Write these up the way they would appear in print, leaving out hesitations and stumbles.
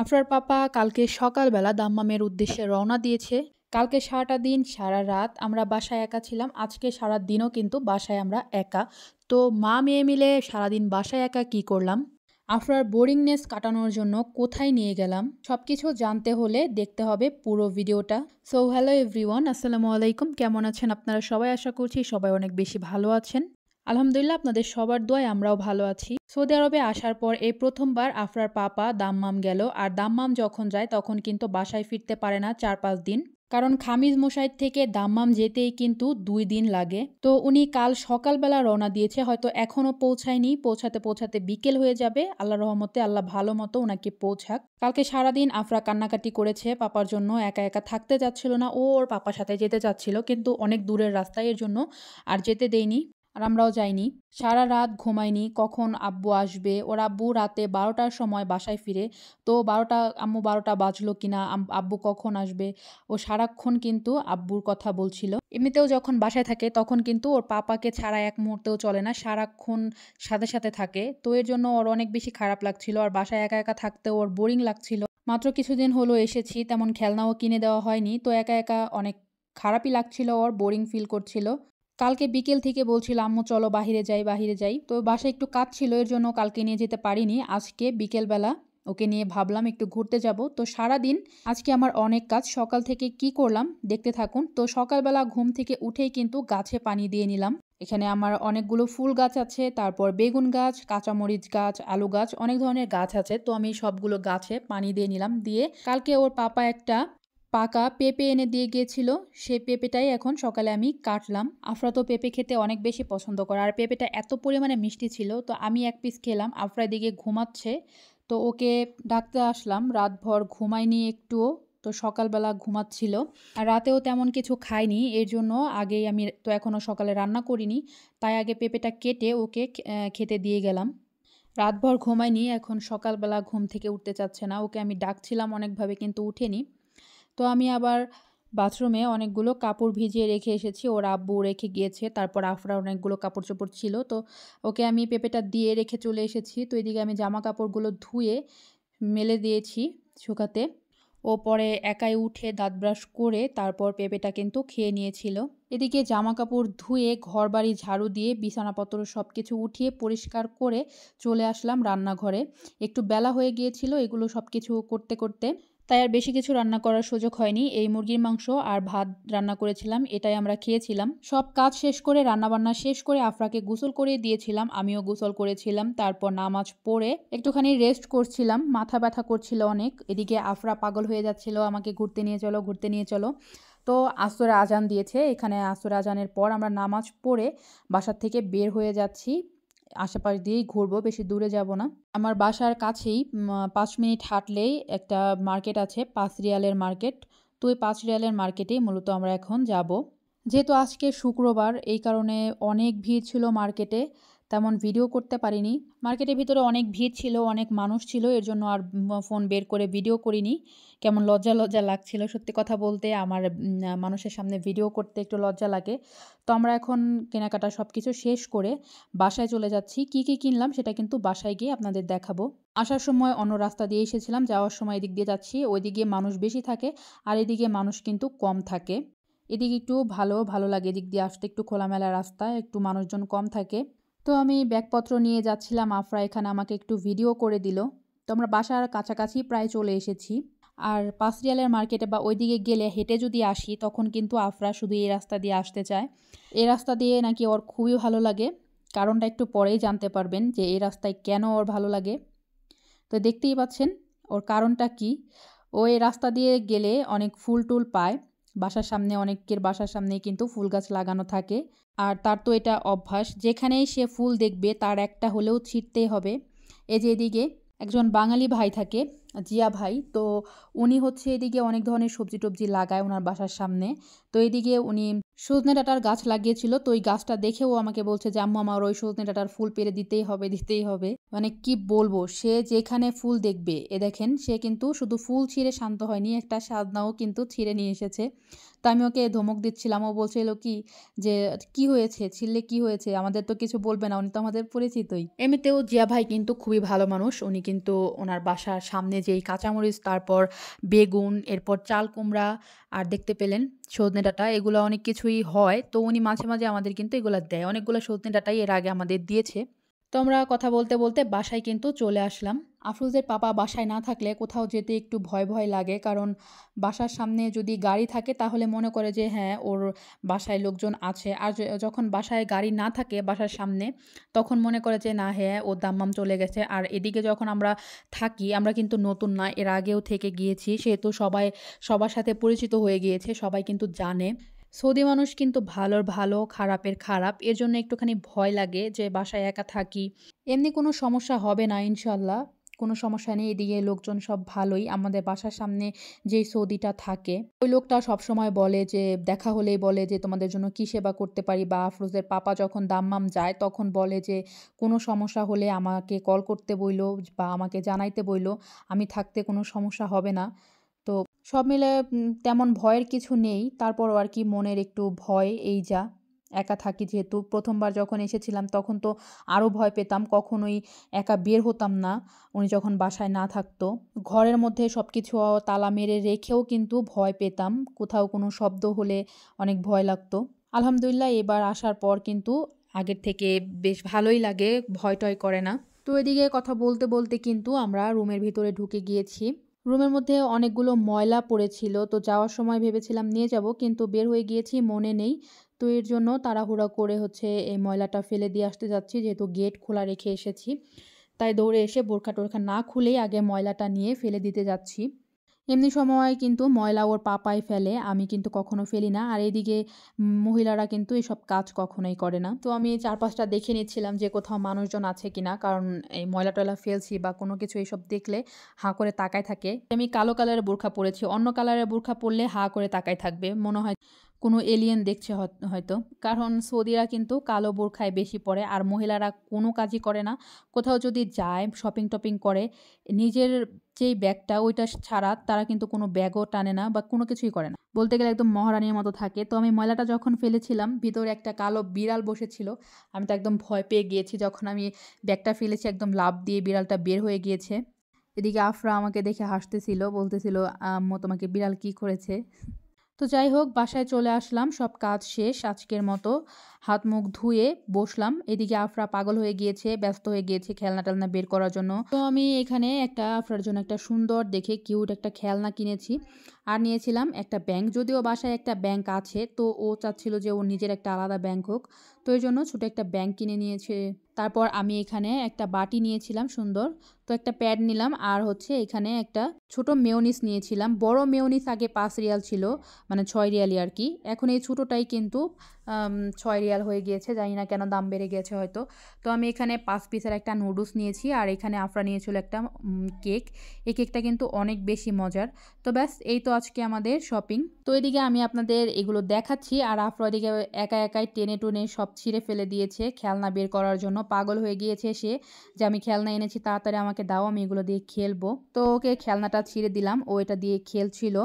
আফরার পাপা কালকে সকালবেলা দাম্মামের উদ্দেশ্যে রওনা দিয়েছে। কালকে সারাটা দিন সারা রাত আমরা বাসায় একা ছিলাম। আজকে সারা দিনও কিন্তু বাসায় আমরা একা। তো মা মেয়ে মিলে সারাদিন বাসায় একা কি করলাম, আফরার বোরিংনেস কাটানোর জন্য কোথায় নিয়ে গেলাম, সবকিছু জানতে হলে দেখতে হবে পুরো ভিডিওটা। সো হ্যালো এভরিওয়ান, আসসালামু আলাইকুম। কেমন আছেন আপনারা সবাই? আশা করছি সবাই অনেক বেশি ভালো আছেন। আলহামদুলিল্লাহ, আপনাদের সবার দোয়ায় আমরাও ভালো আছি। সৌদি আরবে আসার পর এই প্রথমবার আফরার পাপা দাম্মাম গেল। আর দাম্মাম যখন যায় তখন কিন্তু বাসায় ফিরতে পারে না 4-5 দিন, কারণ খামিজ মোসাইদ থেকে দাম্মাম যেতেই কিন্তু 2 দিন লাগে। তো উনি কাল সকালবেলা রওনা দিয়েছে, হয়তো এখনো পৌঁছায়নি, পৌঁছাতে পৌঁছাতে বিকেল হয়ে যাবে। আল্লাহ রহমতে আল্লাহ ভালো মতো ওনাকে পৌঁছাক। কালকে সারাদিন আফরা কান্নাকাটি করেছে পাপার জন্য, একা একা থাকতে যাচ্ছিল না। ও ওর পাপার সাথে যেতে চাচ্ছিল, কিন্তু অনেক দূরের রাস্তায়, এর জন্য আর যেতে দেয়নি, আর আমরাও যাইনি। সারা রাত ঘুমাইনি, কখন আব্বু আসবে। ওর আব্বু রাতে 12টার সময় বাসায় ফিরে। তো 12টা, আম্মু 12টা বাজলো কিনা, আব্বু কখন আসবে, ও সারাক্ষণ কিন্তু আব্বুর কথা বলছিল। এমনিতেও যখন বাসায় থাকে তখন কিন্তু ওর পাপাকে ছাড়া এক মুহূর্তেও চলে না, সারাক্ষণ সাথে সাথে থাকে। তো এর জন্য ওর অনেক বেশি খারাপ লাগছিল, আর বাসায় একা একা থাকতে ওর বোরিং লাগছিল। মাত্র কিছুদিন হলো এসেছি, তেমন খেলনাও কিনে দেওয়া হয়নি। তো একা একা অনেক খারাপই লাগছিল, ওর বোরিং ফিল করছিল। কালকে বিকেল থেকে বলছিল আম্মু চলো বাহিরে যাই বাহিরে যাই। তো বাসায় একটু কাজ ছিল, এর জন্য কালকে নিয়ে যেতে পারিনি। আজকে বিকেলবেলা ওকে নিয়ে ভাবলাম একটু ঘুরতে যাব। তো সারাদিন আজকে আমার অনেক কাজ, সকাল থেকে কি করলাম দেখতে থাকুন। তো সকালবেলা ঘুম থেকে উঠেই কিন্তু গাছে পানি দিয়ে নিলাম। এখানে আমার অনেকগুলো ফুল গাছ আছে, তারপর বেগুন গাছ, কাঁচামরিচ গাছ, আলু গাছ, অনেক ধরনের গাছ আছে। তো আমি সবগুলো গাছে পানি দিয়ে নিলাম। দিয়ে কালকে ওর পাপা একটা পাকা পেঁপে এনে দিয়ে গিয়েছিল, সেই পেঁপেটাই এখন সকালে আমি কাটলাম। আফরা তো পেঁপে খেতে অনেক বেশি পছন্দ করে, আর পেঁপেটা এত পরিমাণে মিষ্টি ছিল। তো আমি এক পিস খেলাম, আফরা দিকে ঘুমাচ্ছে। তো ওকে ডাকতে আসলাম, রাতভর ঘুমায়নি একটুও। তো সকালবেলা ঘুমাচ্ছিল, আর রাতেও তেমন কিছু খায়নি। এর জন্য আগেই আমি তো এখনও সকালে রান্না করিনি, তাই আগে পেঁপেটা কেটে ওকে খেতে দিয়ে গেলাম। রাতভর ঘুমায়নি, এখন সকালবেলা ঘুম থেকে উঠতে চাচ্ছে না। ওকে আমি ডাকছিলাম অনেকভাবে, কিন্তু উঠেনি। তো আমি আবার বাথরুমে অনেকগুলো কাপড় ভিজিয়ে রেখে এসেছি, ওর আব্বু রেখে গিয়েছে। তারপর আফরা অনেকগুলো কাপড় চোপড় ছিল, তো ওকে আমি পেঁপেটা দিয়ে রেখে চলে এসেছি। তো এদিকে আমি জামা কাপড়গুলো ধুয়ে মেলে দিয়েছি শুকাতে। ও পরে একাই উঠে দাঁত ব্রাশ করে তারপর পেঁপেটা কিন্তু খেয়ে নিয়েছিল। এদিকে জামা কাপড় ধুয়ে ঘর বাড়ি ঝাড়ু দিয়ে বিছানাপত্র সব কিছু উঠিয়ে পরিষ্কার করে চলে আসলাম রান্নাঘরে। একটু বেলা হয়ে গিয়েছিল এগুলো সব কিছু করতে করতে, তাই আর বেশি কিছু রান্না করার সুযোগ হয়নি। এই মুরগির মাংস আর ভাত রান্না করেছিলাম, এটাই আমরা খেয়েছিলাম। সব কাজ শেষ করে রান্নাবান্না শেষ করে আফরাকে গোসল করে দিয়েছিলাম, আমিও গোসল করেছিলাম। তারপর নামাজ পড়ে একটুখানি রেস্ট করছিলাম, মাথা ব্যথা করছিল অনেক। এদিকে আফরা পাগল হয়ে যাচ্ছিল, আমাকে ঘুরতে নিয়ে চলো ঘুরতে নিয়ে চলো। তো আসরে আজান দিয়েছে, এখানে আসরে আজানের পর আমরা নামাজ পড়ে বাসার থেকে বের হয়ে যাচ্ছি। আশেপাশ দিয়েই ঘুরবো, বেশি দূরে যাব না। আমার বাসার কাছেই 5 মিনিট হাঁটলেই একটা মার্কেট আছে, 5 রিয়ালের মার্কেট। তো ওই 5 রিয়ালের মার্কেটেই মূলত আমরা এখন যাব। যেহেতু আজকে শুক্রবার, এই কারণে অনেক ভিড় ছিল মার্কেটে, তেমন ভিডিও করতে পারিনি। মার্কেটের ভিতরে অনেক ভিড় ছিল, অনেক মানুষ ছিল, এর জন্য আর ফোন বের করে ভিডিও করিনি। কেমন লজ্জা লজ্জা লাগছিল সত্যি কথা বলতে, আমার মানুষের সামনে ভিডিও করতে একটু লজ্জা লাগে। তো আমরা এখন কেনাকাটা সব কিছু শেষ করে বাসায় চলে যাচ্ছি। কি কি কিনলাম সেটা কিন্তু বাসায় গিয়ে আপনাদের দেখাবো। আসার সময় অন্য রাস্তা দিয়ে এসেছিলাম, যাওয়ার সময় এদিক দিয়ে যাচ্ছি। ওইদিকে মানুষ বেশি থাকে, আর এদিকে মানুষ কিন্তু কম থাকে। এদিকে একটু ভালো ভালো লাগে, এদিক দিয়ে আসতে একটু খোলামেলা রাস্তা, একটু মানুষজন কম থাকে। তো আমি ব্যাগপত্র নিয়ে যাচ্ছিলাম, আফরা এখানে আমাকে একটু ভিডিও করে দিল। তো আমরা বাসার কাছাকাছি প্রায় চলে এসেছি। আর 5 রিয়ালের মার্কেটে বা ওইদিকে গেলে হেঁটে যদি আসি তখন কিন্তু আফরা শুধু এই রাস্তা দিয়ে আসতে চায়। এই রাস্তা দিয়ে নাকি ওর খুবই ভালো লাগে। কারণটা একটু পরেই জানতে পারবেন যে এই রাস্তায় কেন ওর ভালো লাগে। তো দেখতেই পাচ্ছেন ওর কারণটা কি। ও এই রাস্তা দিয়ে গেলে অনেক ফুল টুল পায়। বাসার সামনে, অনেকের বাসার সামনেই কিন্তু ফুল গাছ লাগানো থাকে। আর তার তো এটা অভ্যাস, যেখানেই সে ফুল দেখবে তার একটা হলেও ছিঁড়তেই হবে। এই যে এদিকে একজন বাঙালি ভাই থাকে, জিয়া ভাই। তো উনি হচ্ছে এদিকে অনেক ধরনের সবজি টবজি লাগায় ওনার বাসার সামনে। তো এদিকে উনি সজনে ডাঁটার গাছ লাগিয়েছিল। তো ওই গাছটা দেখেও আমাকে বলছে যে আম্মু আমার ওই সজনে ডাঁটার ফুল পেড়ে দিতেই হবে দিতেই হবে। মানে কি বলবো, সে যেখানে ফুল দেখবে, এ দেখেন সে কিন্তু শুধু ফুল ছিঁড়ে শান্ত হয়নি, একটা সাদনাও কিন্তু ছিঁড়ে নিয়ে এসেছে। তো আমি ওকে ধমক দিচ্ছিলাম, ও বলছিল কি যে কি হয়েছে, ছিঁড়লে কি হয়েছে, আমাদের তো কিছু বলবে না, উনি তো আমাদের পরিচিতই। এমনিতেও জিয়া ভাই কিন্তু খুবই ভালো মানুষ, উনি কিন্তু ওনার বাসার সামনে এই যে এই কাঁচামরিচ, তারপর বেগুন, এরপর চাল কুমড়া, আর দেখতে পেলেন সজনে ডাঁটা, এগুলো অনেক কিছুই হয়। তো উনি মাঝে, মাঝে আমাদের কিন্তু এগুলা দেয়। অনেকগুলো সজনে ডাঁটাই এর আগে আমাদের দিয়েছে। তো আমরা কথা বলতে, বলতে বাসায় কিন্তু চলে আসলাম। আফরোজের পাপা বাসায় না থাকলে কোথাও যেতে একটু ভয়, ভয় লাগে। কারণ বাসার সামনে যদি গাড়ি থাকে তাহলে মনে করে যে হ্যাঁ, ওর বাসায় লোকজন আছে। আর যখন বাসায় গাড়ি না থাকে বাসার সামনে, তখন মনে করে যে না, হ্যাঁ, ওর দাম্মাম চলে গেছে। আর এদিকে যখন আমরা থাকি, আমরা কিন্তু নতুন না, এর আগেও থেকে গিয়েছি। সেহেতু সবাই সবার সাথে পরিচিত হয়ে গিয়েছে। সবাই কিন্তু জানে। সৌদি মানুষ কিন্তু ভালোর ভালো, খারাপের খারাপ। এর জন্য একটুখানি ভয় লাগে যে বাসায় একা থাকি। এমনি কোনো সমস্যা হবে না ইনশাল্লাহ। কোনো সমস্যা নেই। এদিকে লোকজন সব ভালোই। আমাদের বাসার সামনে যেই সৌদিটা থাকে, ওই লোকটা সবসময় বলে যে দেখা হলেই বলে যে তোমাদের জন্য কী সেবা করতে পারি, বা আফরোজের পাপা যখন দাম্মাম যায় তখন বলে যে কোনো সমস্যা হলে আমাকে কল করতে বইলো বা আমাকে জানাইতে বইলো। আমি থাকতে কোনো সমস্যা হবে না। তো সব মিলে তেমন ভয়ের কিছু নেই। তারপরও আর কি মনের একটু ভয় এই যা। একা থাকি যেহেতু। ১ম বার যখন এসেছিলাম তখন তো আরও ভয় পেতাম। কখনোই একা বের হতাম না উনি যখন বাসায় না থাকতো। ঘরের মধ্যে সবকিছু তালা মেরে রেখেও কিন্তু ভয় পেতাম। কোথাও কোনো শব্দ হলে অনেক ভয় লাগতো। আলহামদুলিল্লাহ এবার আসার পর কিন্তু আগের থেকে বেশ ভালোই লাগে, ভয়-টয় করে না। তো এদিকে কথা বলতে, বলতে কিন্তু আমরা রুমের ভিতরে ঢুকে গিয়েছি। রুমের মধ্যে অনেকগুলো ময়লা পড়েছিল। তো যাওয়ার সময় ভেবেছিলাম নিয়ে যাব, কিন্তু বের হয়ে গিয়েছি, মনে নেই। তো এর জন্য তাড়াহুড়া করে হচ্ছে এই ময়লাটা ফেলে দিয়ে আসতে যাচ্ছি, যেহেতু গেট খোলা রেখে এসেছি। তাই দৌড়ে এসে বোরখা-টোরখা না খুলেই আগে ময়লাটা নিয়ে ফেলে দিতে যাচ্ছি। এমনি সময় কিন্তু ময়লা ওর পাপাই ফেলে, আমি কিন্তু কখনো ফেলি না। আর এদিকে মহিলারা কিন্তু এসব কাজ কখনোই করে না। তো আমি চারপাশটা দেখে নিচ্ছিলাম যে কোথাও মানুষজন আছে কিনা, কারণ এই ময়লা-টয়লা ফেলছি বা কোনো কিছু এসব দেখলে হাঁ করে তাকায় থাকে। আমি কালো কালারের বোরখা পরেছি, অন্য কালারের বোরখা পরলে হাঁ করে তাকায় থাকবে, মনে হয় কোনো এলিয়েন দেখছে হয়তো। কারণ সৌদিরা কিন্তু কালো বোরখাই বেশি পরে, আর মহিলারা কোনো কাজই করে না। কোথাও যদি যায়, শপিং-টপিং করে, নিজের যেই ব্যাগটা ওইটা ছাড়া তারা কিন্তু কোনো ব্যাগও টানে না বা কোনো কিছুই করে না। বলতে গেলে একদম মহারানীর মতো থাকে। তো আমি ময়লাটা যখন ফেলেছিলাম, ভিতরে একটা কালো বিড়াল বসেছিল। আমি তো একদম ভয় পেয়ে গিয়েছি। যখন আমি ব্যাগটা ফেলেছি একদম লাফ দিয়ে বিড়ালটা বের হয়ে গিয়েছে। এদিকে আফরা আমাকে দেখে হাসতেছিল, বলতেছিল, আম্মু তোমাকে বিড়াল কি করেছে? তো যাই হোক, বাসায় চলে আসলাম, সব কাজ শেষ আজকের মতো। হাত মুখ ধুয়ে বসলাম। এদিকে আফরা পাগল হয়ে গিয়েছে, ব্যস্ত হয়ে গিয়েছে খেলনা-টেলনা বের করার জন্য। তো আমি এখানে আফরার জন্য একটা সুন্দর দেখে কিউট একটা খেলনা কিনেছি। আর নিয়েছিলাম একটা ব্যাংক। যদিও বাসায় একটা ব্যাংক আছে, তো ও চাচ্ছিল যে ওর নিজের একটা আলাদা ব্যাংক হোক। তো এজন্য ছোট একটা ব্যাংক কিনে নিয়েছে। তারপর আমি এখানে একটা বাটি নিয়েছিলাম সুন্দর। তো একটা প্যাড নিলাম, আর হচ্ছে এখানে একটা ছোট মেয়োনিজ নিয়েছিলাম। বড় মেয়োনিজ আগে ৫ রিয়াল ছিল, মানে ৬ রিয়ালই আর কি। এখন এই ছোটোটাই কিন্তু ৬ রিয়াল হয়ে গিয়েছে, জানি না কেন দাম বেড়ে গেছে হয়তো। তো আমি এখানে ৫ পিসের একটা নুডলস নিয়েছি, আর এখানে আফরা নিয়েছিল একটা কেক। এই কেকটা কিন্তু অনেক বেশি মজার। তো ব্যাস, এই তো আজকে আমাদের শপিং। তো এদিকে আমি আপনাদের এগুলো দেখাচ্ছি, আর আফরা এদিকে একা একাই টেনে টুনে সব ছিঁড়ে ফেলে দিয়েছে খেলনা বের করার জন্য। পাগল হয়ে গিয়েছে সে যে আমি খেলনা এনেছি, তাড়াতাড়ি আমাকে দাও, আমি এগুলো দিয়ে খেলবো। তো ওকে খেলনাটা ছিঁড়ে দিলাম, ও এটা দিয়ে খেলছিল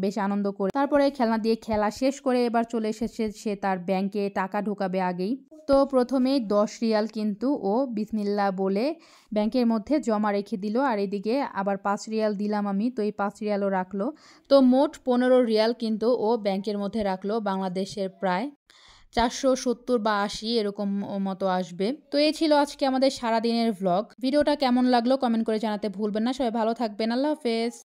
বেশ আনন্দ করে। তারপরে খেলনা দিয়ে খেলা শেষ করে এবার চলে এসেছে সে তার ব্যাংকে টাকা ঢোকাবে আগেই। তো প্রথমেই ১০ রিয়াল কিন্তু ও বিসমিল্লাহ বলে ব্যাংকের মধ্যে জমা রেখে দিল, আর এদিকে আবার ৫ রিয়াল দিলাম আমি, তো এই ৫ রিয়ালও রাখলো। তো মোট ১৫ রিয়াল কিন্তু ও ব্যাংকের মধ্যে রাখলো, বাংলাদেশের প্রায় ৪৭০ বা ৮০ এরকম মতো আসবে। তো এই ছিল আজকে আমাদের সারাদিনের ভ্লগ। ভিডিওটা কেমন লাগলো কমেন্ট করে জানাতে ভুলবেন না। সবাই ভালো থাকবেন। আল্লাহ হাফেজ।